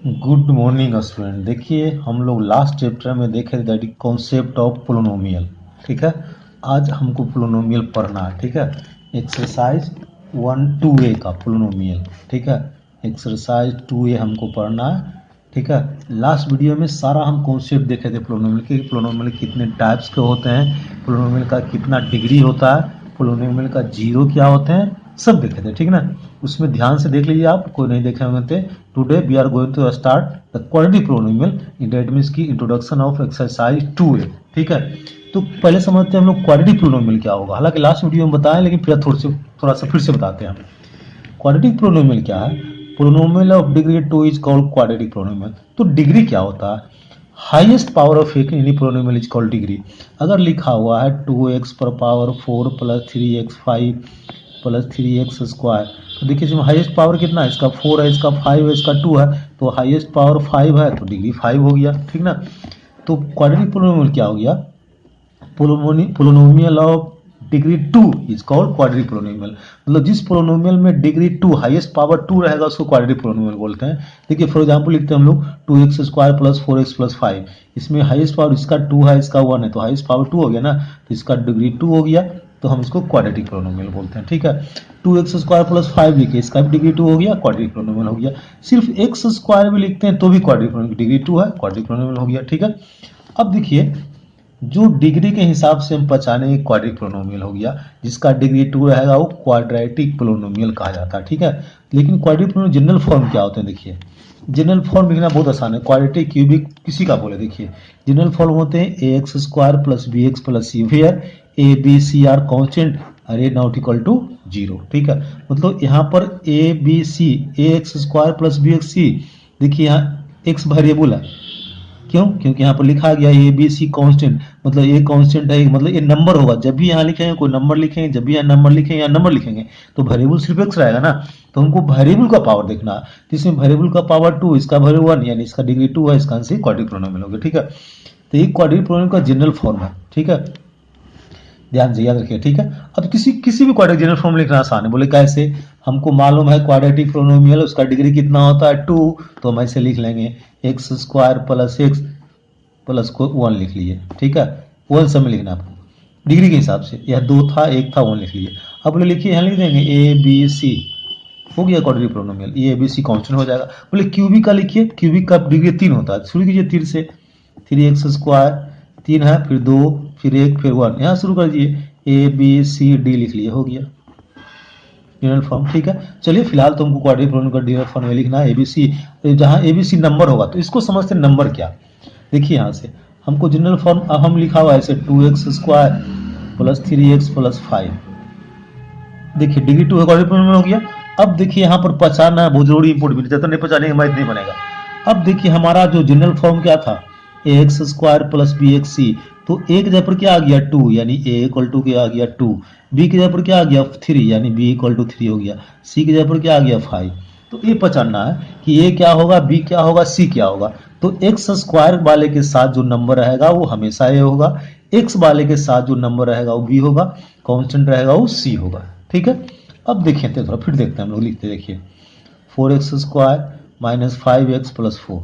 Good morning student. देखिए हम लोग लास्ट चैप्टर में देखे थे दैट कॉन्सेप्ट ऑफ पोलिनोमियल। ठीक है, आज हमको पोलिनोमियल पढ़ना है। ठीक है, एक्सरसाइज 1-2A का पोलिनोमियल। ठीक है, एक्सरसाइज 2A हमको पढ़ना है। ठीक है, लास्ट वीडियो में सारा हम कॉन्सेप्ट देखे थे पोलिनोमियल के। पोलिनोमियल कितने टाइप्स के होते हैं, पोलिनोमियल का कितना डिग्री होता है, पोलिनोमियल का जीरो क्या होते हैं, सब देखे थे। ठीक ना, उसमें ध्यान से देख लीजिए, आप कोई नहीं देखे होंगे। Today we are going to start the quadratic polynomial, that means की इंट्रोडक्शन ऑफ एक्सरसाइज 2A। ठीक है, तो पहले समझते हैं हम लोग क्वाड्रेटिक पोलिनोमियल क्या होगा। हालांकि लास्ट वीडियो में बताएं, लेकिन फिर थोड़ा सा फिर से बताते हैं। क्वाड्रेटिक पोलिनोमियल क्या है? Polynomial of degree 2 is called quadratic polynomial. तो डिग्री क्या होता है? Highest power of any polynomial is called degree. अगर लिखा हुआ है 2x पर power 4 plus 3x 5 plus 3x square, तो देखिए इसमें हाईएस्ट पावर कितना है? इसका 4 है, इसका 5 है, इसका 2 है, तो हाईएस्ट पावर 5 है, तो डिग्री 5 हो गया। ठीक ना, तो क्वाड्रेटिक पोलिनोमियल क्या हो गया? Polynomial of degree 2 is called quadratic polynomial. मतलब जिस पोलिनोमियल में डिग्री 2 हाईएस्ट पावर 2 रहेगा उसको क्वाड्रेटिक पोलिनोमियल बोलते हैं। देखिए फॉर एग्जांपल लिखते हैं हम लोग 2x square plus 4x plus 5। इसमें हाईएस्ट पावर इसका 2 है, इसका 1 है, तो हाईएस्ट पावर 2 हो गया ना, तो इसका डिग्री 2 हो गया, तो हम इसको क्वाड्रेटिक पोलिनोमियल बोलते हैं। ठीक है, 2x स्क्वायर प्लस 5 लिखे, इसका भी डिग्री 2 हो गया, क्वाड्रेटिक पोलिनोमियल हो गया। सिर्फ x स्क्वायर भी लिखते हैं तो भी क्वाड्रेटिक पोलिनोमियल, डिग्री 2 है, क्वाड्रेटिक पोलिनोमियल हो गया। ठीक है, अब देखिए जो डिग्री के हिसाब से हम पहचाने क्वाड्रेटिक पोलिनोमियल हो गया, जिसका डिग्री 2 रहेगा वो क्वाड्रेटिक पोलिनोमियल कहा जाता है। ठीक है, लेकिन क्वाड्रेटिक पोलिनोमियल जनरल फॉर्म क्या होते हैं? देखिए जनरल फॉर्म लिखना बहुत आसान है। क्वाड्रेटिक क्यूबिक किसी का बोले, देखिए जनरल फॉर्म होते हैं ax square plus bx plus c, where a b c are constant और a नॉट इक्वल टू 0। ठीक है, मतलब यहाँ पर a b c ax square plus bx c, देखिए यहाँ x वेरिएबल है। क्यों? क्योंकि यहाँ पर लिखा गया ए बी सी कॉन्स्टेंट, मतलब ये कॉन्स्टेंट है, मतलब ये नंबर होगा। जब भी यहाँ लिखेंगे कोई नंबर लिखेंगे, जब भी यहाँ नंबर लिखेंगे यहाँ नंबर लिखेंगे, तो वेरिएबल सिर्फ एक्स रहेगा ना, तो हमको वेरिएबल का पावर देखना है। तो इसमें वेरिएबल का पावर 2, इसका वेरिएबल 1, यानी इसका डिग्री 2 है, इसका आंसर क्वाड्रेटिक पोलिनोमियल होगा। ठीक है, तो ये क्वाड्रेटिक पोलिनोमियल का जनरल फॉर्म है। ठीक है, ध्यान से याद रखिए। ठीक है, अब किसी भी क्वाड्रेटिक जनरल फॉर्म लिखना आसान है। बोले कैसे? हमको मालूम है क्वाड्रेटिक पोलिनोमियल उसका डिग्री कितना होता है 2, तो हम ऐसे लिख लेंगे x square plus x plus को 1 लिख लीजिए। ठीक है, 1 सब में लिखना आपको डिग्री के हिसाब से। यह 2 था, 1 था, 1 लिख लीजिए। अब बोले लिखिए, यहाँ लिख देंगे ए बी सी, हो गया क्वाड्रेटिक पोलिनोमियल। ये ए बी सी कॉन्स्टेंट हो जाएगा। बोले क्यूबिक का लिखिए, क्यूबिक का डिग्री 3 होता है। शुरू कीजिए 3 से, 3x स्क्वायर 3 है, फिर 2, फिर 1, फिर 1, यहाँ शुरू कर दीजिए, ए बी सी डी लिख लिए, हो गया जनरल फॉर्म। ठीक है, चलिए फिलहाल तो हमको क्वाड्रेटिक पोलिनोमियल का जनरल फॉर्म में लिखना है एबीसी। जहाँ एबीसी नंबर होगा तो इसको समझते हैं नंबर क्या। देखिए यहाँ से हमको जनरल फॉर्म हम लिखा हुआ है ऐसे 2x square plus 3x plus 5। देखिए डिग्री 2 है, क्वाड्रेटिक पोलिनोमियल हो गया। अब देखिए यहाँ पर पहचानना बहुत जरूरी, इंपोर्टेंट, जब तक नहीं पहचानेंगे मैथ नहीं बनेगा। अब देखिए हमारा जो जनरल फॉर्म क्या था, ax square plus bx c, तो a की जगह पर क्या आ गया 2, यानी a इक्वल टू क्या आ गया 2, b की जगह पर क्या आ गया 3, यानी b इक्वल टू 3 हो गया, c की जगह पर क्या आ गया 5। तो ये पहचानना है कि a क्या होगा, b क्या होगा, c क्या होगा। तो x स्क्वायर वाले के साथ जो नंबर रहेगा वो हमेशा a होगा, x वाले के साथ जो नंबर रहेगा वो b होगा, कांस्टेंट रहेगा वो c होगा। ठीक है, अब देखिए थोड़ा फिर देखते हैं हम लोग, लिखते देखिए 4x square minus 5x plus 4।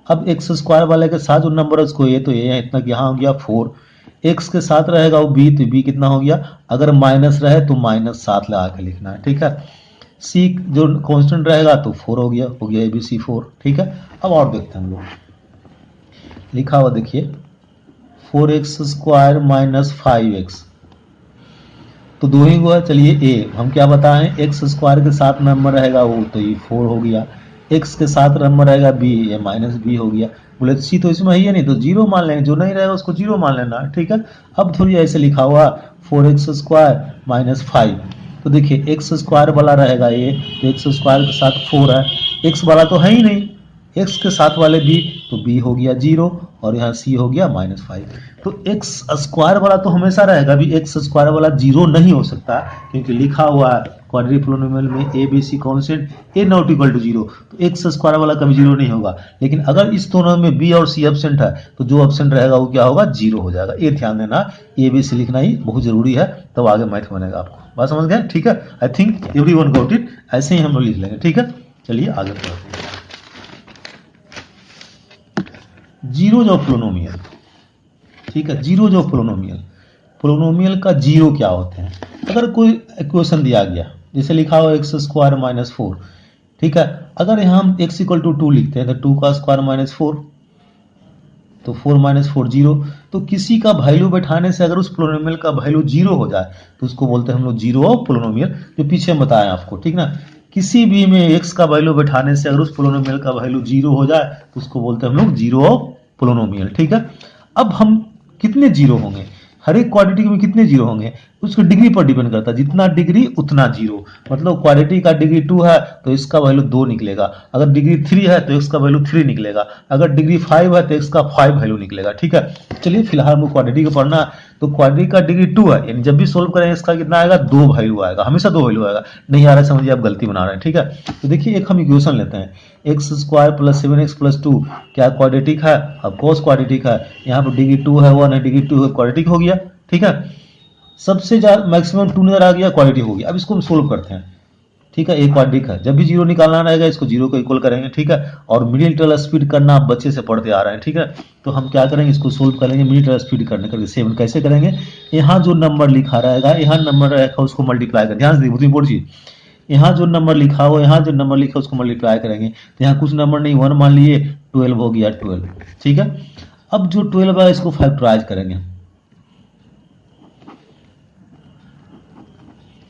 अब एक्स स्क्वायर वाले के साथ जो नंबर है उसको ये, तो ये इतना यहाँ हो गया 4, एक्स के साथ रहेगा वो बी, तो बी कितना हो गया, अगर माइनस रहे तो माइनस 7 लगा के लिखना है। ठीक है, सी जो कांस्टेंट रहेगा तो 4 हो गया ए बी सी 4। ठीक है, अब और देखते हैं हम लोग, लिखा हुआ देखिए 4x स्क्वायर माइनस 5x, तो 2 ही हुआ। चलिए ए हम क्या बताएं, एक्स स्क्वायर के साथ नंबर रहेगा वो, तो ये 4 हो गया, एक्स के साथ नंबर रहेगा बी, ये माइनस बी हो गया। बोले सी तो इसमें ही है नहीं, तो 0 मान लेंगे, जो नहीं रहेगा उसको 0 मान लेना। ठीक है, अब थोड़ी ऐसे लिखा हुआ 4x स्क्वायर माइनस 5, तो देखिए एक्स स्क्वायर वाला रहेगा ये, तो एक्स स्क्वायर के साथ 4 है, एक्स वाला तो है ही नहीं, एक्स के साथ वाले बी, तो बी हो गया 0, और यहाँ सी हो गया -5। तो एक्स स्क्वायर वाला तो हमेशा रहेगा, भी एक्स स्क्वायर वाला 0 नहीं हो सकता, क्योंकि लिखा हुआ है क्वाड्रेटिक पोलिनोमियल में A B C constant A not equal to 0, तो एक्स स्क्वायर वाला कभी 0 नहीं होगा। लेकिन अगर इस दोनों में बी और सी एब्सेंट है, तो जो एब्सेंट रहेगा वो क्या होगा, 0 हो जाएगा। ये ध्यान देना, ए बी सी लिखना ही बहुत जरूरी है, तब तो आगे मैथ बनेगा आपको। बात समझ गए? ठीक है, I think everyone got it. ऐसे ही हम लोग लिख लेंगे। ठीक है, चलिए आगे बढ़ते हैं। जीरोज ऑफ पोलिनोमियल, ठीक है, जीरोज ऑफ पोलिनोमियल। पोलिनोमियल का जीरो क्या होते हैं? अगर कोई इक्वेशन दिया गया, जैसे लिखा हो एक्स स्क्वायर माइनस फोर, ठीक है, अगर यहाँ हम एक्स इक्वल टू टू लिखते हैं तो टू का स्क्वायर माइनस फोर, तो फोर माइनस फोर जीरो। तो किसी का वैल्यू बैठाने से अगर उस पोलिनोमियल का वैल्यू जीरो हो जाए तो उसको बोलते हैं हम लोग जीरो ऑफ पोलिनोमियल, जो पीछे हम बताएं आपको, ठीक ना। किसी भी में एक्स का वैल्यू बैठाने से अगर उस पोलिनोमियल का वैल्यू जीरो हो जाए तो उसको बोलते हैं हम लोग जीरो ऑफ पोलिनोमियल, ठीक है। अब हम कितने जीरो होंगे, हर एक क्वाड्रेटिक में कितने जीरो होंगे, उसके डिग्री पर डिपेंड करता है, जितना डिग्री उतना जीरो। मतलब क्वाड्रेटिक का डिग्री 2 है तो इसका वैल्यू 2 निकलेगा, अगर डिग्री 3 है तो इसका वैल्यू 3 निकलेगा, अगर डिग्री 5 है तो इसका 5 वैल्यू निकलेगा, ठीक है। चलिए फिलहाल हमको क्वाड्रेटिक का पढ़ना है, तो क्वाड्रेटिक का डिग्री 2 है, यानी जब भी सोल्व करेंगे इसका कितना आएगा, 2 वैल्यू आएगा, हमेशा 2 वैल्यू आएगा। नहीं आ रहा है समझिए आप गलती बना रहे हैं, ठीक है। तो देखिए एक हम इक्वेशन लेते हैं, x square plus 7x plus 2 क्या क्वाड्रेटिक है? अब कोस क्वाड्रेटिक है, यहाँ पर डिग्री 2 है, 1 है, डिग्री 2 है, क्वाड्रेटिक हो गया, ठीक है। सबसे ज्यादा मैक्सिमम 2 नजर आ गया, क्वाड्रेटिक हो गया। अब इसको हम सोल्व करते हैं, ठीक है, एक क्वाड्रेटिक है, जब भी जीरो निकालना रहेगा इसको जीरो को इक्वल करेंगे, ठीक है। और मिडिल टर्म स्पीड करना आप बच्चे से पढ़ते आ रहे हैं, ठीक है। तो हम क्या करेंगे, इसको सोल्व करेंगे मिडिल टर्म स्पीड करने करके 7 कैसे करेंगे, यहाँ जो नंबर लिखा रहेगा, यहाँ नंबर रहेगा उसको मल्टीप्लाई कर, ध्यान से बहुत इंपॉर्टेंट चीज, यहाँ जो नंबर लिखा हो, यहाँ जो नंबर लिखा हो उसको मल्टीप्लाई करेंगे, तो यहाँ कुछ नंबर नहीं 1 मान लिए, 12 हो गया 12, ठीक है। अब जो 12 है इसको फैक्टराइज करेंगे,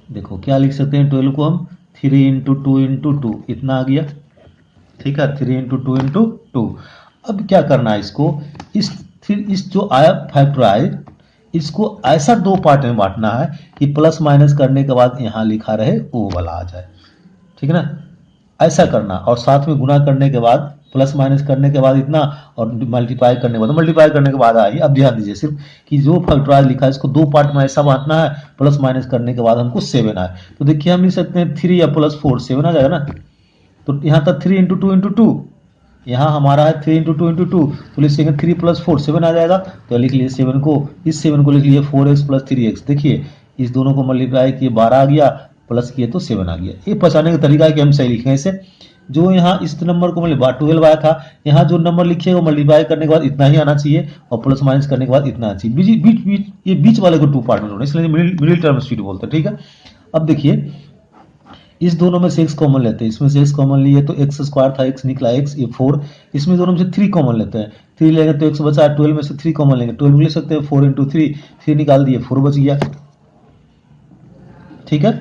देखो क्या लिख सकते हैं, 12 को हम 3 इंटू टू इंटू टू, इतना आ गया, ठीक है, 3 इंटू टू इंटू टू। अब क्या करना है इसको, फिर इस जो आया फैक्टराइज, इसको ऐसा दो पार्ट में बांटना है कि प्लस माइनस करने के बाद यहाँ लिखा रहे वो वाला आ जाए, ठीक है ना, ऐसा करना। और साथ में गुना करने के बाद, प्लस माइनस करने के बाद इतना, और मल्टीप्लाई करने के बाद, मल्टीप्लाई करने के बाद आई। अब ध्यान दीजिए सिर्फ कि जो फैक्टराइज लिखा है इसको दो पार्ट में ऐसा बांटना है, प्लस माइनस करने के बाद हमको 7 आए। तो देखिए हम लिख सकते हैं 3 या प्लस 4, 7 आ जाएगा ना। तो यहाँ तक 3 इंटू टू इंटू टू, यहाँ हमारा है 3 इंटू टू इंटू टू, तो लिख सकते 3 प्लस 4 7 आ जाएगा। तो लिख लिए 7 को, इस 7 को लिख लिए 4x प्लस 3x। देखिए इस दोनों को मल्टीप्लाई किए 12 आ गया, प्लस किए तो 7 आ गया। ये पहचानने का तरीका है कि हम सही लिखें इसे। जो यहाँ इस नंबर को मतलब 12 आया था, यहाँ जो नंबर लिखिए वो मल्टीप्लाई करने के बाद इतना ही आना चाहिए, और प्लस माइनस करने के बाद इतना आना चाहिए। ये बीच वाले को 2 पार्ट में जोड़ना, इसलिए मिडिल टर्म स्पीड बोलते हैं, ठीक है। अब देखिए इस दोनों में से x कॉमन लेते हैं, इसमें से x कॉमन लिए तो x स्क्वायर था, x निकला x, ये 4। इसमें दोनों में से 3 कॉमन लेते हैं, 3 लेंगे तो x बचा, 12 में से 3 कॉमन लेंगे, 12 ले सकते हैं, 4 इंटू 3 निकाल दिए, 4 बच गया, ठीक है।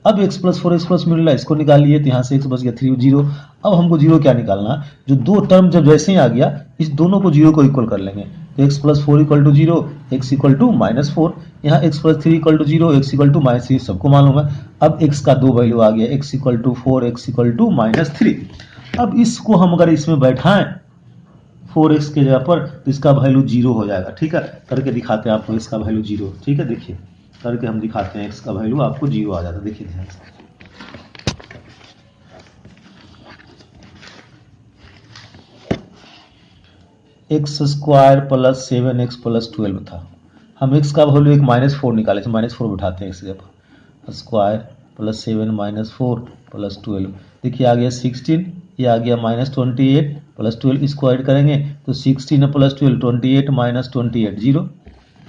अब x प्लस 4 x प्लस मिल रहा है, इसको निकाल लिए तो यहाँ से x बच गया 3 0। अब हमको जीरो क्या निकालना, जो दो टर्म जब जैसे ही आ गया इस दोनों को जीरो को इक्वल कर लेंगे। तो x plus 4 equal to zero, x equal to minus 4, यहाँ x plus 3 equal to zero, x equal to minus 3, सबको मालूम है। अब x का दो वैल्यू आ गया, x equal to 4, x equal to minus 3। अब इसको हम अगर इसमें बैठाएं 4x के जगह पर तो इसका वैल्यू जीरो हो जाएगा, ठीक है। करके दिखाते हैं आपको इसका वैल्यू जीरो, ठीक है। देखिए करके हम दिखाते हैं, x का वैल्यू आपको जीरो आ जाता है, देखिए ध्यान से। X square plus 7x plus 12 था, हम x का वैल्यू एक -4 निकाले, -4 बिठाते हैं x के पर, स्क्वायर प्लस 7 -4 प्लस 12, देखिए आ गया 16, ये आ गया -28 प्लस 12, इसको ऐड करेंगे तो 16 प्लस 12 28 माइनस 28 जीरो,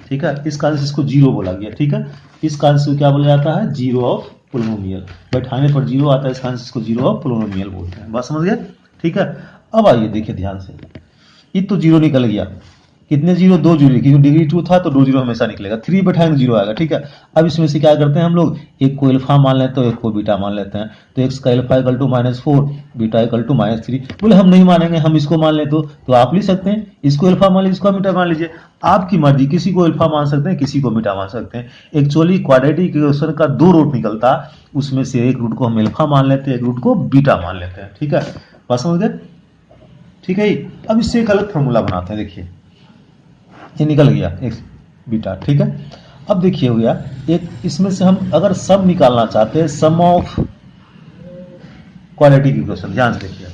ठीक है। इस कारण से इसको जीरो बोला गया, ठीक है। इस कारण से क्या बोला जाता है, जीरो ऑफ पोलिनोमियल, बैठाने पर जीरो आता है, इस कारण से इसको जीरो ऑफ पोलिनोमियल बोलते हैं। बात समझ गए, ठीक है। अब आइए देखिए ध्यान से, ये तो जीरो निकल गया, कितने जीरो, 2 जीरो, क्योंकि डिग्री 2 था तो 2 जीरो हमेशा निकलेगा, 3 बैठाएंगे जीरो आएगा, ठीक है। अब इसमें से क्या करते हैं हम लोग, एक को अल्फा मान लेते हैं, एक को बीटा मान लेते हैं। तो x का alpha equal to -4, beta equal to -3। बोले हम नहीं मानेंगे, हम इसको मान ले तो आप लिख सकते हैं, इसको अल्फा मान लीजिए, इसको बीटा मान लीजिए, आपकी मर्जी, किसी को अल्फा मान सकते हैं, किसी को बीटा मान सकते हैं। एक्चुअली क्वाड्रेटिक इक्वेशन का 2 रूट निकलता, उसमें से एक रूट को हम अल्फा मान लेते हैं, एक रूट को बीटा मान लेते हैं, ठीक है। बात समझ गए, ठीक है। अब इससे एक अलग फॉर्मूला बनाते हैं, देखिए ये निकल गया एक्स बीटा, ठीक है। अब देखिए हो गया एक, इसमें से हम अगर सम निकालना चाहते हैं, सम ऑफ क्वाड्रेटिक इक्वेशन, ध्यान से देखिए।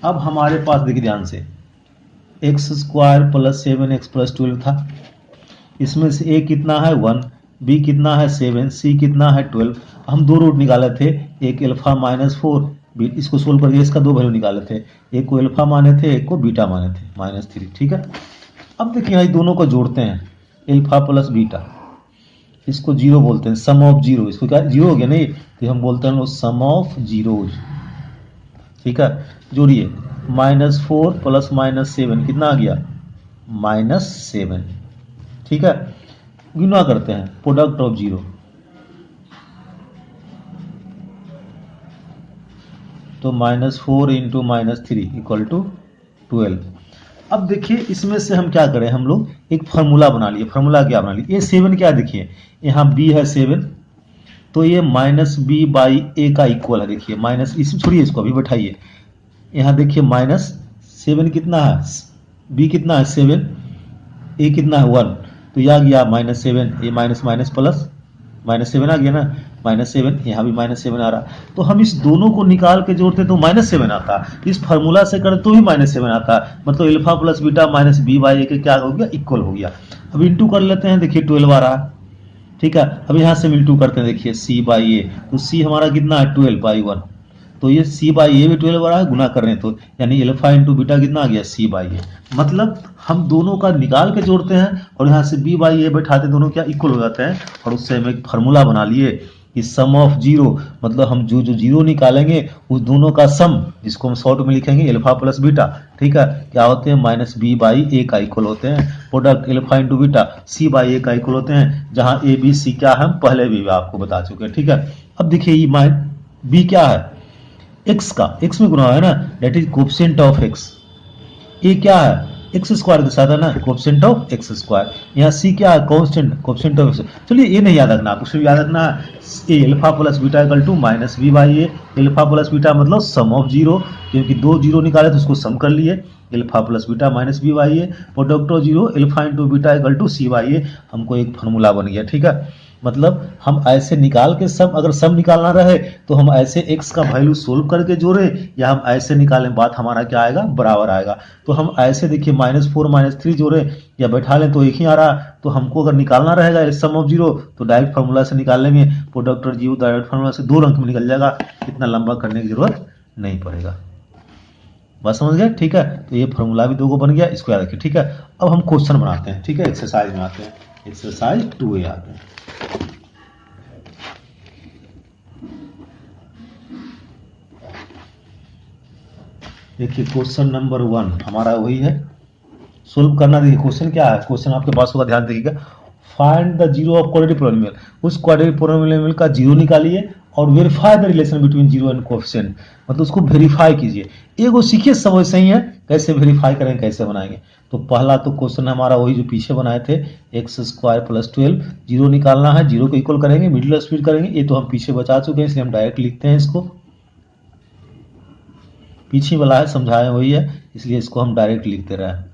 अब हमारे पास देखिए ध्यान से, x square plus 7x plus 12 था, इसमें से a कितना है 1, b कितना है 7, c कितना है 12। हम 2 रूट निकाले थे, एक अल्फा -4, इसको सोल्व करके इसका दो वैल्यू निकाले थे, एक को अल्फा माने थे, एक को बीटा माने थे, -3। ठीक है, अब देखिए यहाँ दोनों को जोड़ते हैं, अल्फा प्लस बीटा, इसको जीरो बोलते हैं, सम ऑफ जीरो। इसको क्या जीरो हो गया नहीं, तो हम बोलते हैं सम ऑफ जीरोज। ठीक है, जोड़िए, -4 प्लस -7 कितना आ गया, -7। ठीक है, गुना करते हैं, प्रोडक्ट ऑफ जीरो, तो -4 इंटू -3 इक्वल टू 12। अब देखिए इसमें से हम क्या करें, हम लोग एक फार्मूला बना लिए। फार्मूला क्या बना लिए, ये 7 क्या देखिए, यहाँ b है 7, तो ये -b/a का इक्वल है। देखिए माइनस, इसमें छोड़िए, इसको अभी बैठाइए, यहाँ देखिए -7 कितना है, b कितना है 7, a कितना है 1, तो यह आ गया -7, ये माइनस प्लस -7 आ गया ना, -7, यहाँ भी -7 आ रहा। तो हम इस दोनों को निकाल के जोड़ते तो -7 आता, इस फार्मूला से करते तो भी -7 आता, मतलब alpha plus beta minus b/a के क्या हो गया, इक्वल हो गया। अब इंटू कर लेते हैं, देखिए 12 आ रहा। ठीक है, अब यहाँ से इंटू करते हैं, देखिए c/a, तो c हमारा कितना है 12/1, तो ये c/a भी 12 आ रहा है, गुना कर रहे हैं, तो यानी अल्फा इंटू बीटा कितना आ गया, c/a। मतलब हम दोनों का निकाल के जोड़ते हैं और यहाँ से b/a बैठाते, दोनों क्या इक्वल हो जाते हैं, और उससे हम एक फार्मूला बना लिए कि सम ऑफ जीरो, मतलब हम जो जो जीरो निकालेंगे उस दोनों का सम, जिसको हम शॉर्ट में लिखेंगे अल्फा प्लस बीटा। ठीक है, क्या होते हैं, -b/a का इक्वल होते हैं, product alpha into beta c/a का इक्वल होते हैं, जहां a b c क्या है हम पहले भी आपको बता चुके हैं। ठीक है, अब देखिए ये b क्या है, x का, x में गुना है ना, that is coefficient of x। a क्या है, एक्स स्क्वायर के साथ है ना, कोएफिशिएंट ऑफ एक्स स्क्वायर। यहाँ सी क्या है, कांस्टेंट, कोएफिशिएंट ऑफ एक्स। चलिए ये नहीं याद रखना, आपको सिर्फ याद रखना ए alpha plus beta equal to -b/a। Alpha plus beta मतलब सम ऑफ जीरो, क्योंकि दो जीरो निकाले तो उसको सम कर लिए, alpha plus beta -b/a, product of zero alpha into beta equal to c/a। हमको एक फार्मूला बन गया। ठीक है, मतलब हम ऐसे निकाल के सम, अगर सम निकालना रहे तो हम ऐसे x का वैल्यू सोल्व करके जोड़े, या हम ऐसे निकालें, बात हमारा क्या आएगा, बराबर आएगा। तो हम ऐसे देखिए -4 -3 जोड़े या बैठा लें तो एक ही आ रहा। तो हमको अगर निकालना रहेगा सम ऑफ जीरो तो डायरेक्ट फार्मूला से निकाल लेंगे, product of zero direct formula से 2 अंक में निकल जाएगा, इतना लंबा करने की जरूरत नहीं पड़ेगा। बात समझ गए। ठीक है, तो ये फार्मूला भी 2 को बन गया, इसको याद रखिए। ठीक है, अब हम क्वेश्चन बनाते हैं। ठीक है, एक्सरसाइज में आते हैं, एक्सरसाइज 2A आते हैं। देखिए क्वेश्चन नंबर 1 हमारा वही है, सोल्व करना। देखिए क्वेश्चन क्या है, क्वेश्चन आपके पास होगा, ध्यान देखिएगा। Find the zero of quadratic polynomial, उस क्वाड्रेटिक पोलिनोमियल का जीरो निकालिए और verify the relation between zero and coefficient, मतलब उसको वेरीफाई कीजिए। एगो सीखिए, सब वैसे ही है, कैसे वेरीफाई करेंगे, कैसे बनाएंगे। तो पहला तो क्वेश्चन हमारा वही जो पीछे बनाए थे, x² + 12, जीरो निकालना है, जीरो को इक्वल करेंगे, मिडिल स्पीड करेंगे। ये तो हम पीछे बचा चुके हैं, इसलिए हम डायरेक्ट लिखते हैं इसको, पीछे वाला है, समझाए वही है, इसलिए इसको हम डायरेक्ट लिखते रहे।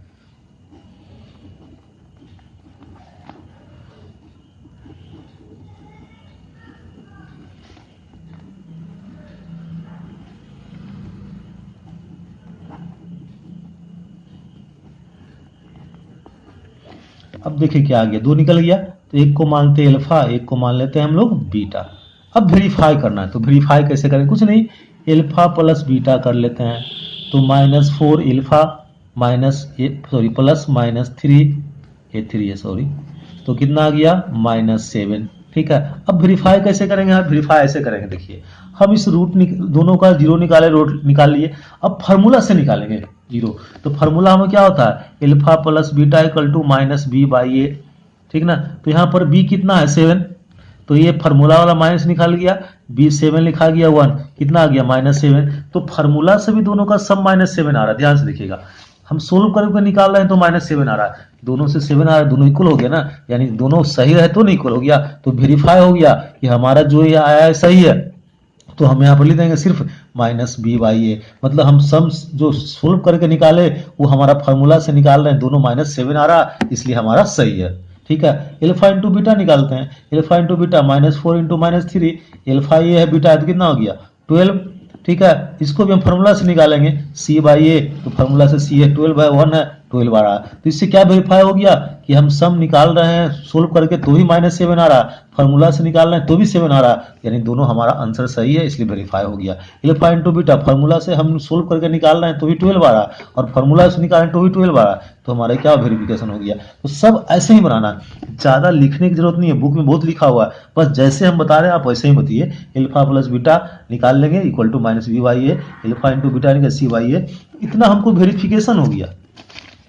अब देखिए क्या आ गया, 2 निकल गया, तो एक को मानते हैं अल्फा, एक को मान लेते हैं हम लोग बीटा। अब वेरीफाई करना है, तो वेरीफाई कैसे करें, कुछ नहीं, अल्फा प्लस बीटा कर लेते हैं, तो -4 अल्फा प्लस -3 है सॉरी, तो कितना आ गया, -7। ठीक है, अब वेरीफाई कैसे करेंगे, हम वेरीफाई ऐसे करेंगे। देखिए हम इस रूट दोनों का जीरो निकाले, रूट निकाल लिए, अब फार्मूला से निकालेंगे जीरो। तो फार्मूला में क्या होता है, alpha plus beta equal to -b/a। ठीक ना, तो यहाँ पर b कितना है 7, तो ये फार्मूला वाला माइनस निकाल गया, b 7 लिखा गया 1, कितना आ गया -7। तो फार्मूला से भी दोनों का सम -7 आ रहा है, ध्यान से देखिएगा। हम सोल्व करके निकाल रहे हैं तो -7 आ रहा है, दोनों से 7 आ रहा है, दोनों इक्वल हो गया ना, यानी दोनों सही रहे तो नहीं इक्वल हो गया, तो वेरीफाई हो गया कि हमारा जो ये आया है सही है। तो हम यहाँ पर लिख देंगे सिर्फ -b/a, मतलब हम सम जो सोल्व करके निकाले वो हमारा फार्मूला से निकाल रहे हैं, दोनों -7 आ रहा, इसलिए हमारा सही है। ठीक है, अल्फा इंटू बीटा निकालते हैं, alpha into beta -4 into -3, alpha ये है, बीटा तो कितना हो गया 12। ठीक है, इसको भी हम फार्मूला से निकालेंगे c/a, तो फार्मूला से c है 12/1 है, 12 आ रहा। तो इससे क्या वेरीफाई हो गया कि हम सम निकाल रहे हैं सोल्व करके तो भी -7 आ रहा, फार्मूला से निकाल रहे हैं तो भी 7 आ रहा, यानी दोनों हमारा आंसर सही है, इसलिए वेरीफाई हो गया। अल्फा इंटू बीटा, फार्मूला से हम सोल्व करके निकाल रहे हैं तो भी 12 आ रहा और फार्मूला से निकाल रहे हैं तो भी 12 आ रहा, तो हमारा क्या वेरिफिकेशन हो गया। तो सब ऐसे ही बनाना, ज़्यादा लिखने की जरूरत नहीं है, बुक में बहुत लिखा हुआ है, बस जैसे हम बता रहे हैं आप वैसे ही बताइए। अल्फा प्लस बीटा निकाल लेंगे equal to -b/a, alpha into beta c/a, इतना हमको वेरिफिकेशन हो गया,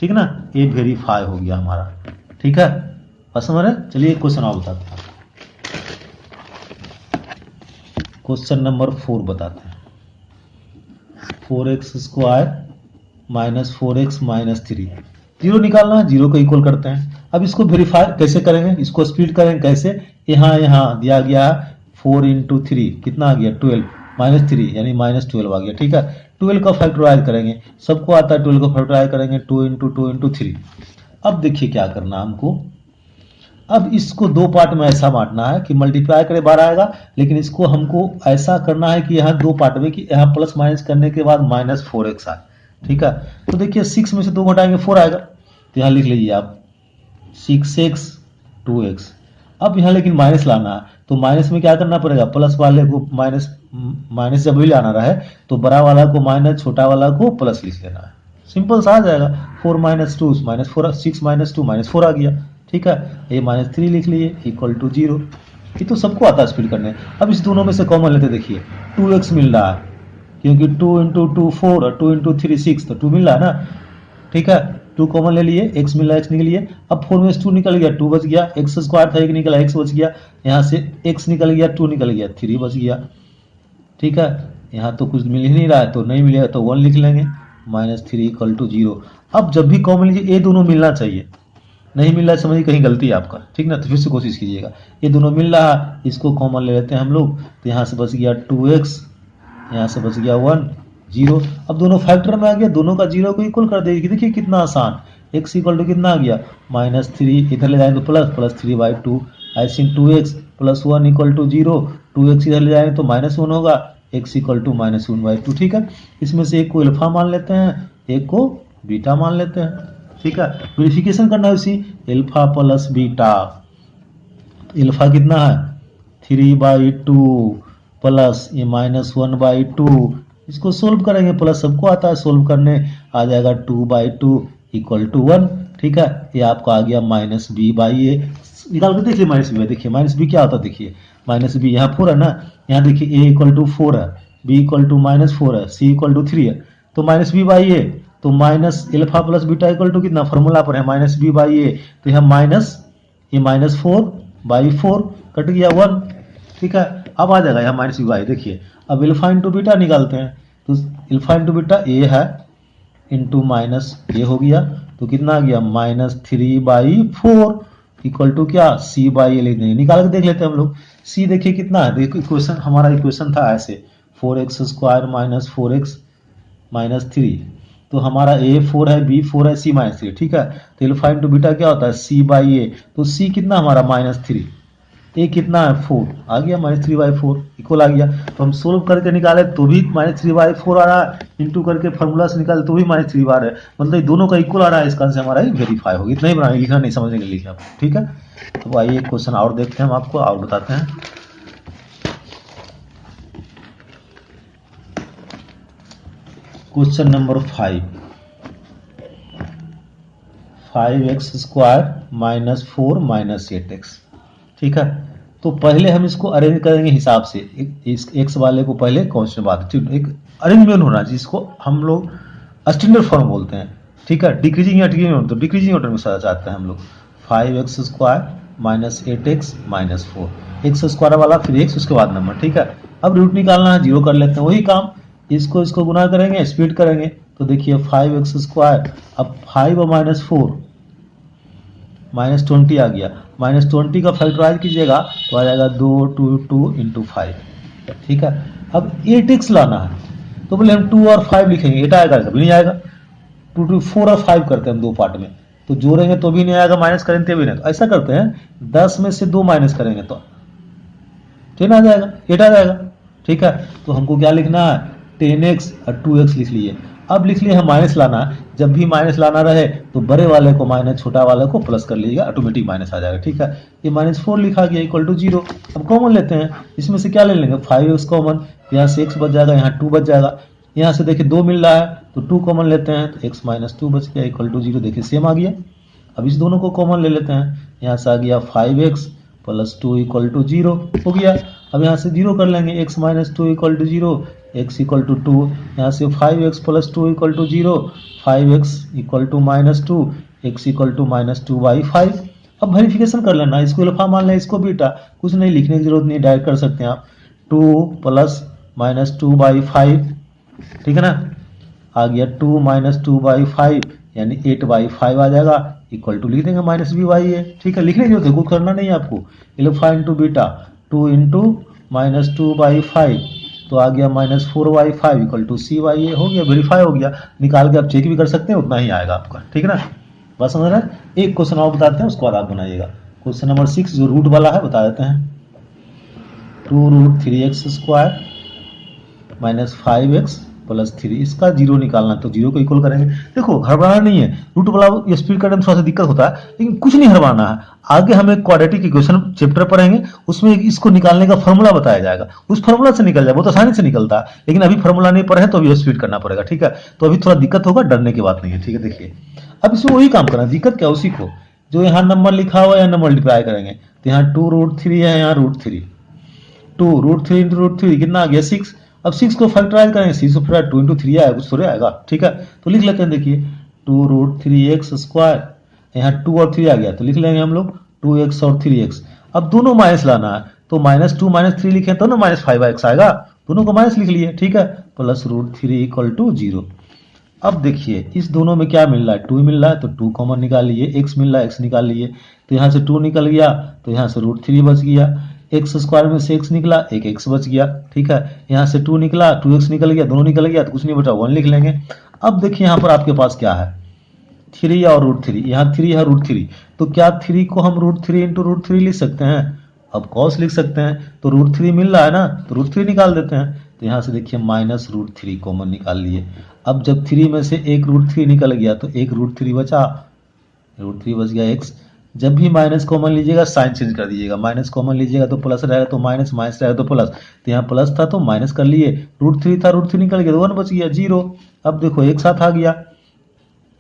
ठीक ना, ये वेरीफाई हो गया हमारा, ठीक है, बस समझ। चलिए क्वेश्चन और बताते हैं, क्वेश्चन नंबर 4 बताते हैं। 4x square minus 4x minus 3, zero निकालना है, जीरो को इक्वल करते हैं। अब इसको वेरीफाई कैसे करेंगे, इसको स्प्लिट करेंगे कैसे, यहाँ दिया गया 4 इंटू 3 कितना आ गया 12, -3 यानी -12 आ गया, ठीक है। 12 का फैक्टराइज करेंगे, सबको आता है 12 का फैक्टराइज करेंगे, 2 इंटू 2 इंटू 3। अब देखिए क्या करना हमको, अब इसको दो पार्ट में ऐसा बांटना है कि मल्टीप्लाई करे 12 आएगा, लेकिन इसको हमको ऐसा करना है कि यहाँ दो पार्ट में कि यहाँ प्लस माइनस करने के बाद -4x आए, ठीक है। तो देखिए 6 में से 2 घटाएंगे 4 आएगा, तो यहाँ लिख लीजिए आप 6x 2x। अब यहाँ लेकिन माइनस लाना है, तो माइनस में क्या करना पड़ेगा, प्लस वाले को माइनस जब भी लाना रहे तो बड़ा वाला को माइनस, छोटा वाला को प्लस लिख लेना है, सिंपल सा आ जाएगा। 4 - 2 -4, 6 - 2 -4 आ गया, ठीक है। ये -3 लिख लिए इक्वल टू 0, ये तो सबको आता है स्प्लिट करने। अब इस दोनों में से कॉमन लेते, देखिए 2x मिल रहा है, क्योंकि 2 इंटू 2 4 और 2 इंटू 3 6, तो 2 मिल रहा है ना, ठीक है। 2 कॉमन ले लिए, x मिला, x निकल लिए। अब 4 में से 2 निकल गया, 2 बच गया, x स्क्वायर था 1 निकला, x बच गया, यहाँ से x निकल गया, 2 निकल गया, 3 बच गया, ठीक है। यहाँ तो कुछ मिल ही नहीं रहा है, तो नहीं मिलेगा तो 1 लिख लेंगे, -3 इक्वल टू 0। अब जब भी कॉमन लीजिए ये दोनों मिलना चाहिए, नहीं मिल रहा है समझिए कहीं गलती है आपका, ठीक ना, तो फिर से कोशिश कीजिएगा। ये दोनों मिल रहा है, इसको कॉमन ले लेते हैं हम लोग, तो यहाँ से बच गया 2x, यहाँ से बच गया 1 0। अब दोनों फैक्टर में आ गया, दोनों का 0 को इक्वल कर देगी, देखिए कितना आसान, x इक्वल टू कितना आ गया -3, इधर ले जाएंगे तो प्लस 3/2, ऐसे 2x plus 1 equal to 0, 2x इधर ले जाएंगे तो -1 होगा, x इक्वल टू -1/2, ठीक है। इसमें से एक को अल्फा मान लेते हैं, एक को बीटा मान लेते हैं, ठीक है। वेरिफिकेशन करना है उसी, अल्फा प्लस बीटा, अल्फा कितना है 3/2 प्लस ये -1/2, इसको सोल्व करेंगे, प्लस सबको आता है सोल्व करने, आ जाएगा 2/2 इक्वल टू 1, ठीक है। ये आपका आ गया -b/a, निकाल के देखिए -b, देखिए -b क्या होता है, देखिए -b यहाँ 4 है ना, यहाँ देखिए a इक्वल टू 4 है, b इक्वल टू -4 है, c इक्वल टू 3 है, तो -b/a, तो minus alpha plus beta equal to कितना, फॉर्मूला पर है -b/a, तो यहाँ ये -4/4 कट गया 1, ठीक है। अब आ जाएगा यहाँ -b/a, देखिए अब अल्फा इंटू बीटा निकालते हैं, तो अल्फा इंटू बीटा a है इंटू -a हो गया, तो कितना आ गया -3/4 इक्वल टू क्या c/a लिख देंगे, निकाल के देख लेते हैं हम लोग। c देखिए कितना है, देखो इक्वेशन, हमारा इक्वेशन था ऐसे 4x square minus 4x minus 3, तो हमारा a 4 है, b 4 है, c -3, ठीक है। तो अल्फा इंटू बीटा क्या होता है c/a, तो c कितना हमारा -3, a कितना है 4, आ गया -3/4 इक्वल आ गया। तो हम सोल्व करके निकाले तो भी -3/4 आ रहा है, इंटू करके फॉर्मूला से निकाले तो भी -3 आ रहा है, मतलब दोनों का इक्वल आ रहा है, इसका आंसर हमारा वेरीफाई होगा। इतना ही बनाना, लिखना नहीं, समझने के लिए लिखना, ठीक है। तो आइए एक क्वेश्चन और देखते हैं, हम आपको और बताते हैं। Question number 5x square -4 -8x, ठीक है। तो पहले हम इसको अरेंज करेंगे हिसाब से, इस x वाले को पहले कांस्टेंट बात, एक अरेंजमेंट होना जिसको हम लोग स्टैंडर्ड फॉर्म बोलते हैं, ठीक है। डिक्रीजिंग या डिक्रीजिंग, तो डिक्रीजिंग ऑर्डर में चाहते हैं हम लोग। 5x square -8x -4, x square वाला फिर x उसके बाद नंबर, ठीक है। अब रूट निकालना है, जीरो कर लेते हैं, वही काम, इसको गुना करेंगे, स्प्लिट करेंगे, तो देखिए 5x स्क्वायर, अब 5 और -4 -20 आ गया, -20 का फैक्टराइज कीजिएगा तो आ जाएगा 2 2 2 इंटू 5, ठीक है। अब 8x लाना है, तो बोले हम 2 और 5 लिखेंगे, 8 आएगा कभी नहीं आएगा, 2 2 4 और 5 करते हैं हम दो पार्ट में, तो जोड़ेंगे तो भी नहीं आएगा, माइनस करेंगे भी नहीं, तो ऐसा करते हैं 10 में से 2 माइनस करेंगे तो 10 आ जाएगा, 8 आ जाएगा, ठीक है। तो हमको क्या लिखना है 10x और 2x लिख लिए, अब लिख लिए हम माइनस लाना है, जब भी माइनस लाना रहे तो बड़े वाले को माइनस छोटा वाले को प्लस कर लीजिएगा, ऑटोमेटिक माइनस आ जाएगा। ठीक है, ये -4 लिखा गया इक्वल टू 0। अब कॉमन लेते हैं, इसमें से क्या ले लेंगे 5x कॉमन, यहाँ से x बच जाएगा, यहाँ 2 बच जाएगा, यहाँ से देखिए 2 मिल रहा है तो 2 कॉमन लेते हैं तो x - 2 बच गया इक्वल टू 0। देखिए सेम आ गया। अब इस दोनों को कॉमन ले लेते हैं, यहाँ से आ गया 5x + 2 इक्वल टू 0 हो गया। अब यहाँ से 0 कर लेंगे, x - 2 equal to 0, x equal to 2, यहाँ से 5x + 2 equal to 0, 5x equal to -2, x equal to -2/5। अब वेरिफिकेशन कर लेना, इसको अल्फा मान लें, इसको बीटा, कुछ नहीं लिखने की जरूरत नहीं, डायरेक्ट कर सकते हैं आप। 2 + -2/5, ठीक है ना, आ गया 2 - 2/5 यानी 8/5 आ जाएगा इक्वल टू लिख देंगे -b/a। ठीक है, लिखने की जरूरत है, कुछ करना नहीं है आपको। अल्फा इंटू बीटा 2 × -2/5 तो आ गया -4/5 इक्वल टू c/a। हो गया, वेरीफाई हो गया, निकाल के आप चेक भी कर सकते हैं, उतना ही आएगा आपका। ठीक है ना, बस समझ रहे हैं। एक क्वेश्चन और बताते हैं, उसके बाद आप बनाइएगा। क्वेश्चन नंबर 6 जो रूट वाला है बता देते हैं। 2√3x² - 5x + 3, इसका 0 निकालना, तो 0 को इक्वल करेंगे। देखो हड़बड़ाना नहीं है, रूट वाला स्पीड करने में थोड़ा सा दिक्कत होता है, लेकिन कुछ नहीं हड़बड़ाना है। आगे हम एक क्वाड्रेटिक इक्वेशन चैप्टर पढ़ेंगे, उसमें इसको निकालने का फॉर्मूला बताया जाएगा, उस फॉर्मूला से निकल जाए, बहुत आसानी से निकलता है। लेकिन अभी फॉर्मूला नहीं पढ़े तो अभी स्पीड करना पड़ेगा। ठीक है, तो अभी थोड़ा दिक्कत होगा, डरने की बात नहीं है। ठीक है, देखिए अब इसमें वही काम करना, दिक्कत क्या उसी को, जो यहाँ नंबर लिखा हुआ है यहाँ नंबर मल्टीप्लाई करेंगे, तो यहाँ 2√3 है, यहाँ √3, 2√3 × √3 कितना आ गया 6। अब 6 को फैक्टराइज करेंगे, 6 को फैक्टराइज 2 × 3 आएगा, कुछ थोड़े आएगा। ठीक है, तो लिख लेते हैं, देखिए 2√3x², यहाँ 2 और 3 आ गया तो लिख लेंगे हम लोग 2x और 3x। अब दोनों माइनस लाना है, तो -2 - 3 लिखे तो ना -5x आएगा, दोनों को माइनस लिख लिए। ठीक है, प्लस √3 इक्वल टू 0। अब देखिए इस दोनों में क्या मिल रहा है, 2 मिल रहा है तो 2 कॉमन निकाल लिए, x मिल रहा है x निकाल लिए, तो यहाँ से 2 निकल गया तो यहाँ से √3 बच गया, x² में से x निकला, एक x बच गया। ठीक है, यहाँ से 2 निकला, 2x निकल गया, दोनों निकल गया तो कुछ नहीं बचा, 1 लिख लेंगे। अब देखिए यहाँ पर आपके पास क्या है, 3 और √3, यहाँ 3 है √3, तो क्या 3 को हम √3 × √3 लिख सकते हैं? अब cos लिख सकते हैं, तो √3 मिल रहा है ना, तो √3 निकाल देते हैं। तो यहाँ से देखिए -√3 कॉमन निकाल लिए। अब जब 3 में से एक √3 निकल गया तो एक √3 बचा, √3 बच गया x। जब भी माइनस कॉमन लीजिएगा साइन चेंज कर दीजिएगा, माइनस कॉमन लीजिएगा तो प्लस रहेगा, तो माइनस, माइनस रहेगा तो प्लस, तो यहाँ प्लस था तो माइनस कर लिए, √3 था √3 निकल गया तो 1 बच गया 0। अब देखो एक साथ आ गया,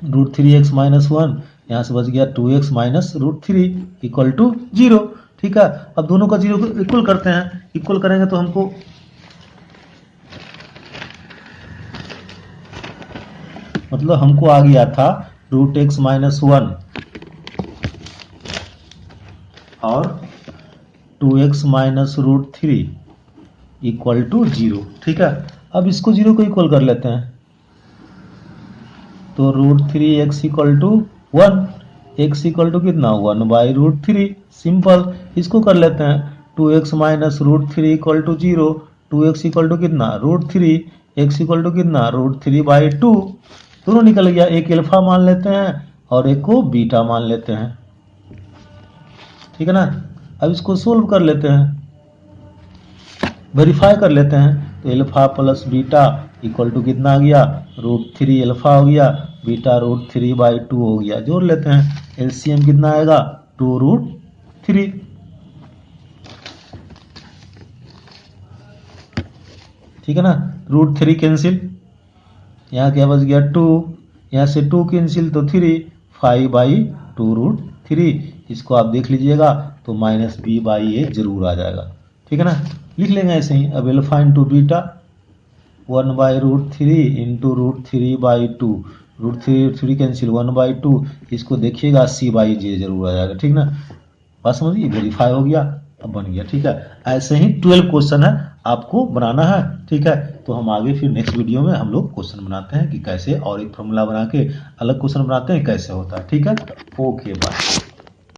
√3x - 1, यहाँ से बच गया 2x - √3 इक्वल टू 0। ठीक है, अब दोनों का 0 को इक्वल करते हैं, इक्वल करेंगे तो हमको मतलब हमको आ गया था √x - 1 और 2x - √3 इक्वल टू 0। ठीक है, अब इसको 0 को इक्वल कर लेते हैं, तो √3x equal to 1, x equal to कितना 1/√3, सिंपल। इसको कर लेते हैं, 2x - √3 equal to 0, 2x equal to कितना √3, x इक्वल टू कितना √3/2, दोनों निकल गया। एक अल्फा मान लेते हैं और एक को बीटा मान लेते हैं। ठीक है ना, अब इसको सोल्व कर लेते हैं, वेरीफाई कर लेते हैं, तो alpha plus beta equal to कितना आ गया √3 अल्फा हो गया, बीटा √3/2 हो गया। जोड़ लेते हैं, एलसीएम कितना आएगा 2√3। ठीक है ना, √3 कैंसिल, यहाँ क्या बच गया 2, यहाँ से 2 कैंसिल तो 3, 5/2√3। इसको आप देख लीजिएगा तो -b/a जरूर आ जाएगा। ठीक है ना, लिख लेंगे ऐसे ही। अब alpha into beta 1/√3 into √3/2, √3 cancel 1/2, इसको देखिएगा c/j जरूर आ जाएगा। ठीक ना, बात समझिए, वेरीफाई हो गया, अब बन गया। ठीक है, ऐसे ही 12 क्वेश्चन है आपको बनाना है। ठीक है, तो हम आगे फिर नेक्स्ट वीडियो में हम लोग क्वेश्चन बनाते हैं कि कैसे, और एक फॉर्मूला बना के अलग क्वेश्चन बनाते हैं कैसे होता है। ठीक है, ओके बाय।